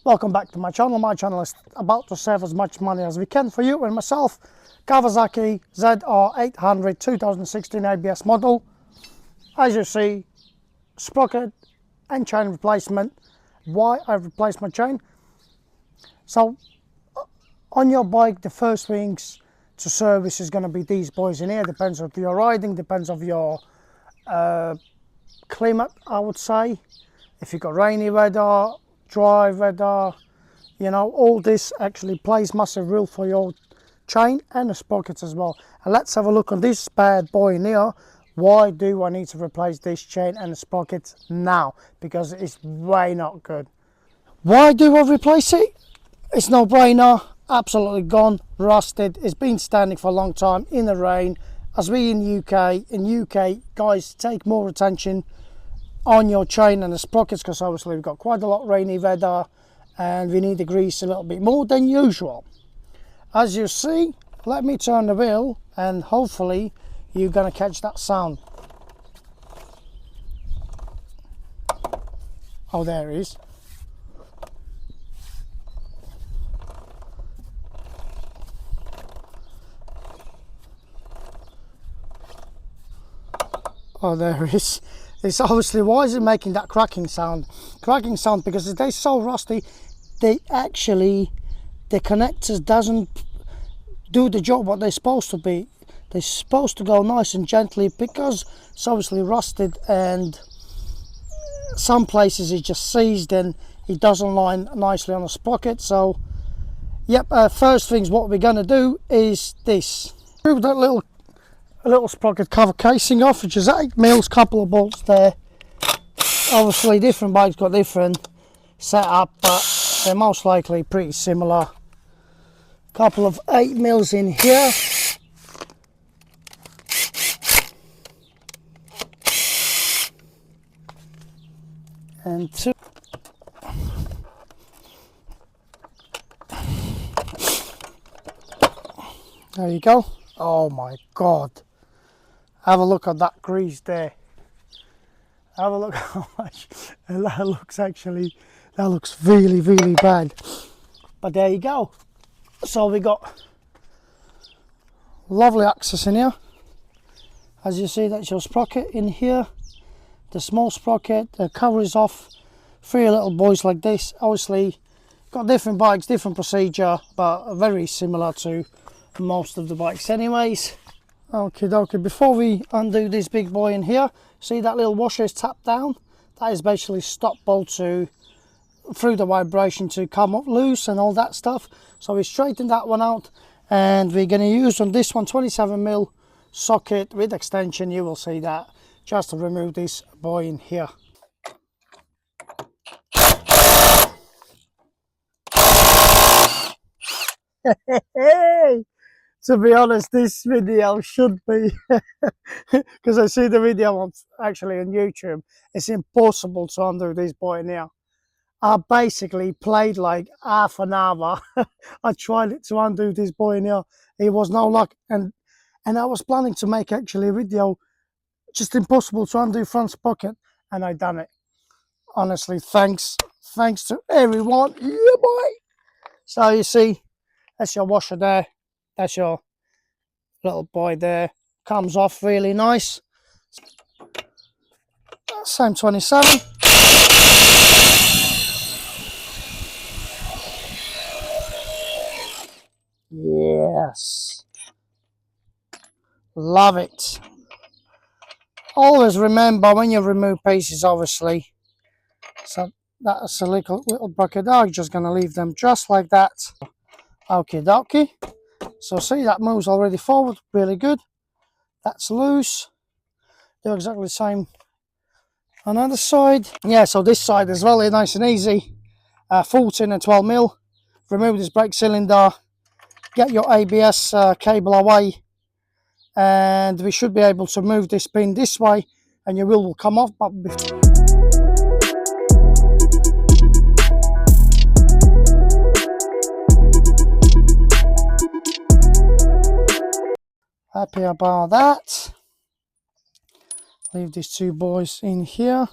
Welcome back to my channel. My channel is about to save as much money as we can for you and myself. Kawasaki ZR800 2016 ABS model. As you see, sprocket and chain replacement. Why I replaced my chain? So on your bike, the first things to service is going to be these boys in here. Depends on your riding, depends on your climate, I would say. If you've got rainy weather, dry weather, you know, all this actually plays massive role for your chain and the sprockets as well. And let's have a look on this bad boy in here. Why do I need to replace this chain and the sprockets now? Because it's way not good. Why do I replace it? It's no brainer. Absolutely gone, rusted. It's been standing for a long time in the rain. As we in UK guys, take more attention on your chain and the sprockets, because obviously we've got quite a lot of rainy weather and we need to grease a little bit more than usual. As you see, let me turn the wheel and hopefully you're going to catch that sound. Oh, there it is. Oh, there it is. It's obviously, why is it making that cracking sound? Cracking sound because they're so rusty, the connectors doesn't do the job what they're supposed to be. They're supposed to go nice and gently because it's obviously rusted, and some places it just seized and it doesn't line nicely on the sprocket. So yep, first things what we're going to do is this. Remove that little sprocket cover casing off, which is 8 mils, couple of bolts there. Obviously different bikes got different setup, but they're most likely pretty similar. Couple of 8 mils in here. And 2. There you go. Oh my god. Have a look at that grease there. Have a look how much that looks. Actually, that looks really bad. But there you go. So we got lovely access in here. As you see, that's your sprocket in here. The small sprocket, the cover is off. 3 little boys like this. Obviously, got different bikes, different procedure, but very similar to most of the bikes anyways. Okay, before we undo this big boy in here, see that little washer is tapped down? That is basically stop bolt to, through the vibration, to come up loose and all that stuff. So we straighten that one out, and we're going to use on this one 27mm socket with extension. You will see that, just to remove this boy in here. Hey! To be honest, this video should be, because I see the video actually on YouTube, it's impossible to undo this boy in here. I basically played like half an hour. I tried to undo this boy in here. It was no luck, and I was planning to make actually a video just impossible to undo front sprocket, and I done it. Honestly, thanks to everyone. Yeah, boy. So you see, that's your washer there. That's your little boy there. Comes off really nice. Same 27. Yes. Love it. Always remember when you remove pieces, obviously. So that's a little bucket. I'm just going to leave them just like that. Okie dokie. So see, that moves already forward, really good. That's loose. Do exactly the same on the other side. Yeah, so this side as well, nice and easy. 14 and 12mm. Remove this brake cylinder. Get your ABS cable away. And we should be able to move this pin this way and your wheel will come off. But happy about that. Leave these 2 boys in here.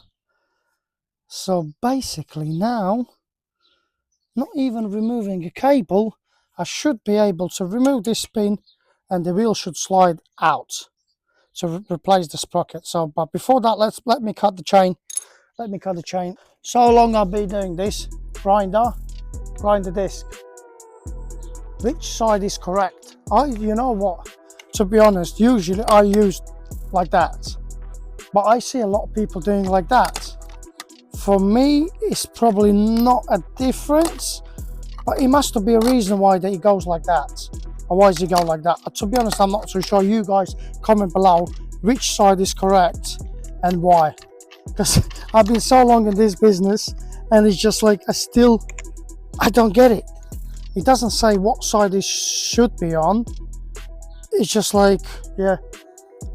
So basically now not even removing a cable, I should be able to remove this pin and the wheel should slide out to replace the sprocket. So, but before that, let me cut the chain. Let me cut the chain. So long I've been doing this, grind the disc. Which side is correct? You know what? To be honest, usually I use like that, but I see a lot of people doing like that. For me, it's probably not a difference, but it must be a reason why that it goes like that. Or why does it go like that? To be honest, I'm not too sure. You guys comment below which side is correct and why. Because I've been so long in this business and it's just like I don't get it. It doesn't say what side it should be on. It's just like, yeah,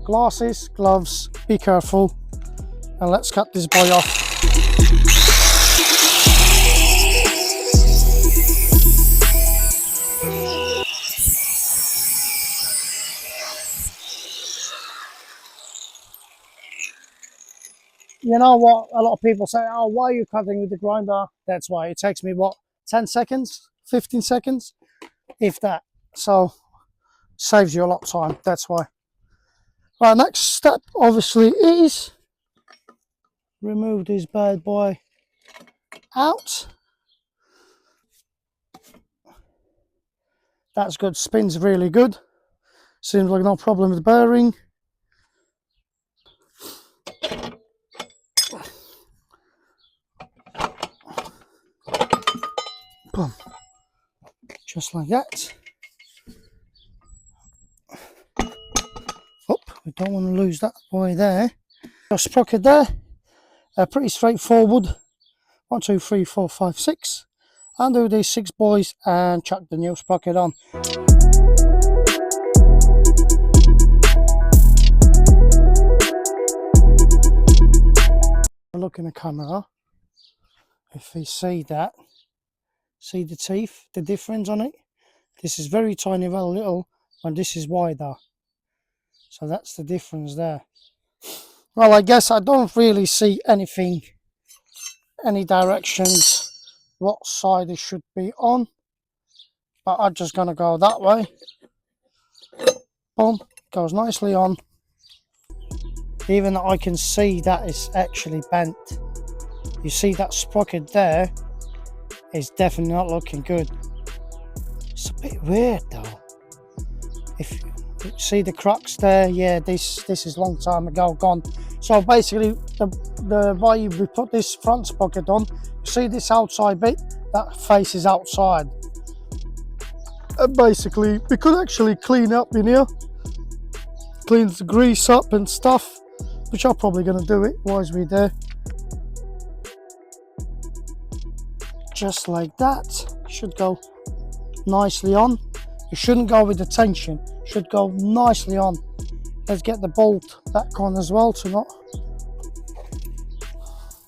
glasses, gloves, be careful, and let's cut this boy off. You know what? A lot of people say, oh, why are you cutting with the grinder? That's why. It takes me, what, 10 seconds, 15 seconds, if that. So, saves you a lot of time. That's why. Right, next step, obviously, is remove this bad boy out. That's good. Spins really good. Seems like no problem with the bearing. Boom. Just like that. Oh, we don't want to lose that boy there. Your sprocket there. Pretty straightforward. 1, 2, 3, 4, 5, 6. Undo these 6 boys and chuck the new sprocket on. Look in the camera. If you see that, see the teeth, the difference on it? This is very tiny, very little, and this is wider. So that's the difference there. Well, I guess I don't really see anything, any directions, what side it should be on. But I'm just going to go that way. Boom, goes nicely on. Even I can see that it's actually bent. You see that sprocket there is definitely not looking good. It's a bit weird though. If you see the cracks there, yeah, this is long time ago gone. So basically, the way we put this front sprocket on, you see this outside bit, that faces outside. And basically, we could actually clean up in here, clean the grease up and stuff, which I'm probably going to do it while we're there. Just like that. Should go nicely on. You shouldn't go with the tension, should go nicely on. Let's get the bolt back on as well to not.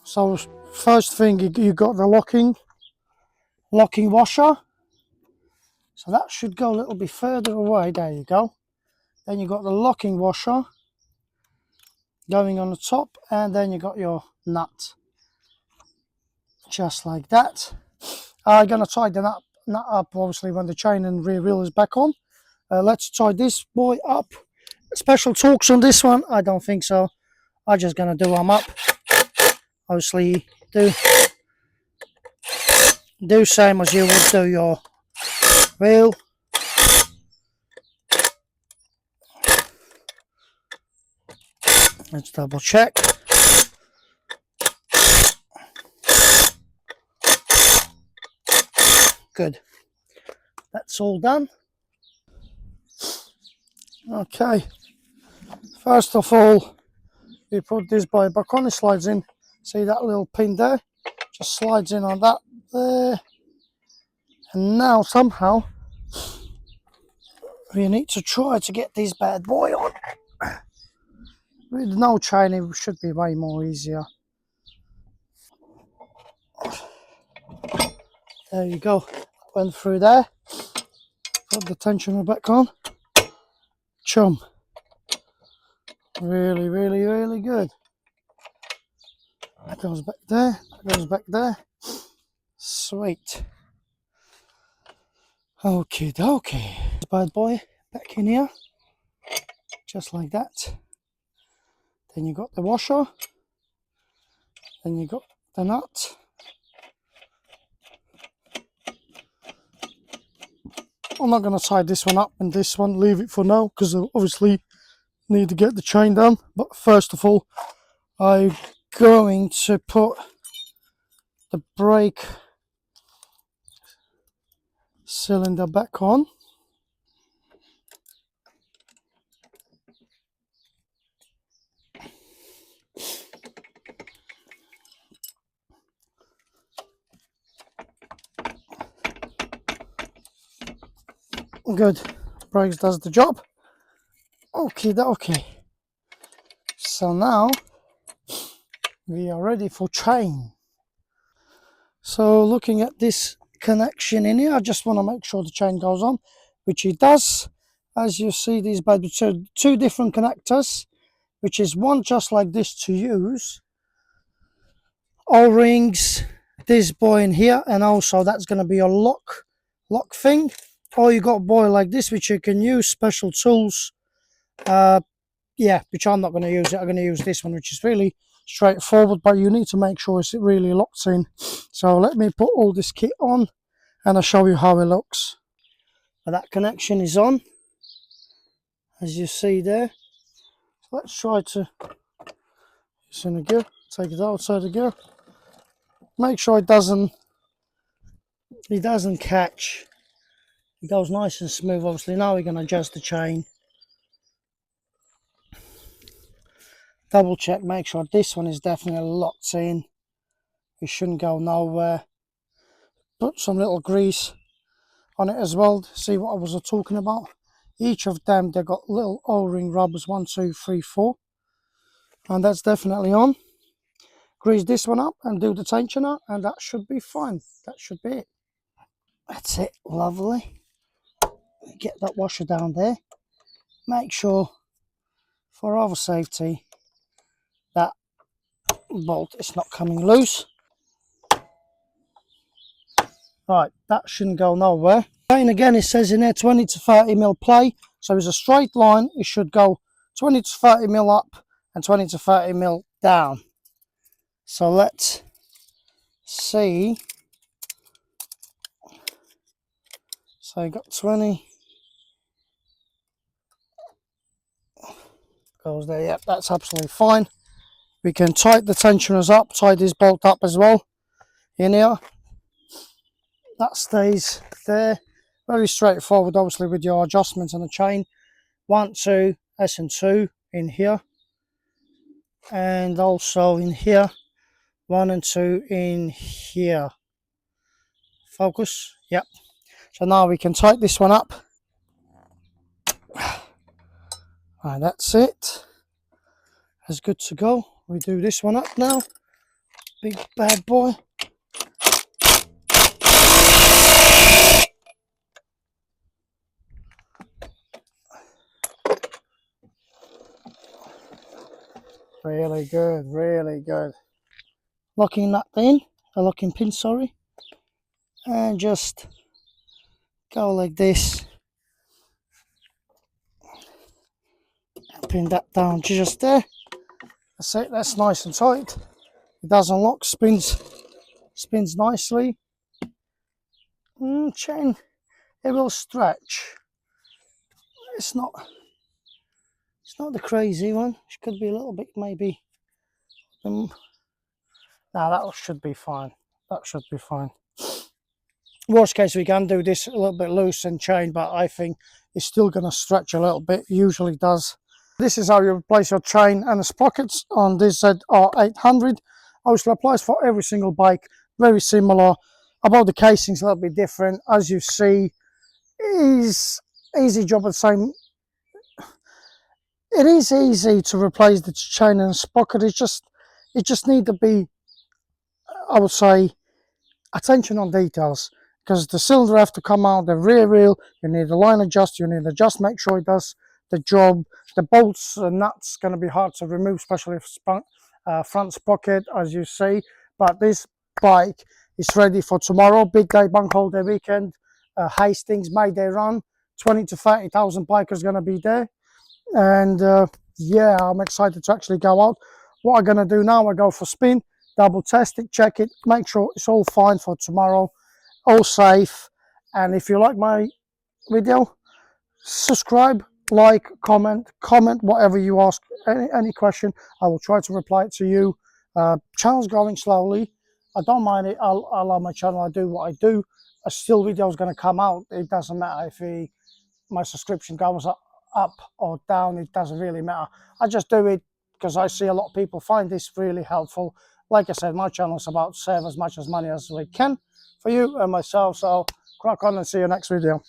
So first thing, you got the locking washer. So that should go a little bit further away. There you go. Then you got the locking washer going on the top, and then you got your nut. Just like that. I'm going to tie the nut up obviously when the chain and rear wheel is back on. Let's tie this boy up. Special torques on this one? I don't think so. I'm just going to do them up. Obviously, do same as you would do your wheel. Let's double check. Good. That's all done. Okay. First of all, we put this boy back on. It slides in. See that little pin there? Just slides in on that there. And now somehow we need to try to get this bad boy on. With no chain, it should be way more easier. There you go. Went through there. Put the tensioner back on. Chum. Really, really, really good. That goes back there. That goes back there. Sweet. Okay, okay. Bad boy back in here, just like that. Then you got the washer. Then you got the nut. I'm not going to tie this one up and this one, leave it for now, because I obviously need to get the chain done. But first of all, I'm going to put the brake cylinder back on. Good, brakes does the job. Okay, okay. So now we are ready for chain. So looking at this connection in here, I just want to make sure the chain goes on, which it does. As you see, these two different connectors, which is one just like this to use, O-rings, this boy in here, and also that's going to be a lock thing. Or you got a boy like this, which you can use, special tools. Yeah, which I'm not going to use it. I'm going to use this one, which is really straightforward, but you need to make sure it's really locked in. So let me put all this kit on and I'll show you how it looks. But that connection is on, as you see there. So let's try to, it's in a gear, take it outside the gear. Make sure it doesn't catch. It goes nice and smooth. Obviously now we're going to adjust the chain. Double check, make sure this one is definitely locked in. It shouldn't go nowhere. Put some little grease on it as well to see what I was talking about. Each of them, they've got little O-ring rubbers, 1, 2, 3, 4. And that's definitely on. Grease this one up and do the tensioner, and that should be fine. That should be it. That's it, lovely. Get that washer down there. Make sure, for our safety, that bolt is not coming loose. Right, that shouldn't go nowhere. And again, it says in there 20 to 30 mil play. So it's a straight line. It should go 20 to 30 mil up and 20 to 30 mil down. So let's see. So you got 20. Goes there. Yep, that's absolutely fine. We can tighten the tensioners up, tie this bolt up as well in here. That stays there. Very straightforward, obviously, with your adjustments on the chain. 1, 2, S and 2 in here. And also in here. 1 and 2 in here. Focus. Yep. So now we can tighten this one up. And that's it. That's good to go. We do this one up now. Big bad boy. Really good, really good. Locking that in, a locking pin, sorry. And just go like this. Pin that down just there. That's it, that's nice and tight. It doesn't lock, spins nicely. Chain, it will stretch. It's not the crazy one. It could be a little bit maybe. Now that should be fine. That should be fine. Worst case, we can do this a little bit loose and chain, but I think it's still going to stretch a little bit. Usually does. This is how you replace your chain and the sprockets on this ZR800. Obviously applies for every single bike. Very similar. About the casings, a little bit different. As you see, is easy job at the same. It is easy to replace the chain and sprocket. It just need to be, I would say, attention on details, because the cylinder have to come out, the rear wheel, you need a line adjust, you need to just make sure it does the job. The bolts and nuts going to be hard to remove, especially if front sprocket, as you see. But this bike is ready for tomorrow, big day, bank holiday weekend. Hastings May Day run. 20 to 30,000 bikers going to be there. And yeah, I'm excited to actually go out. What I'm going to do now, I go for spin, double test it, check it, make sure it's all fine for tomorrow, all safe. And if you like my video, subscribe, like, comment whatever you ask, any question, I will try to reply it to you. Channel's growing slowly. I don't mind it. I love my channel. I do what I do. A still video is going to come out. It doesn't matter if my subscription goes up or down. It doesn't really matter. I just do it because I see a lot of people find this really helpful. Like I said, my channel is about save as much as money as we can for you and myself. So crack on and see you next video.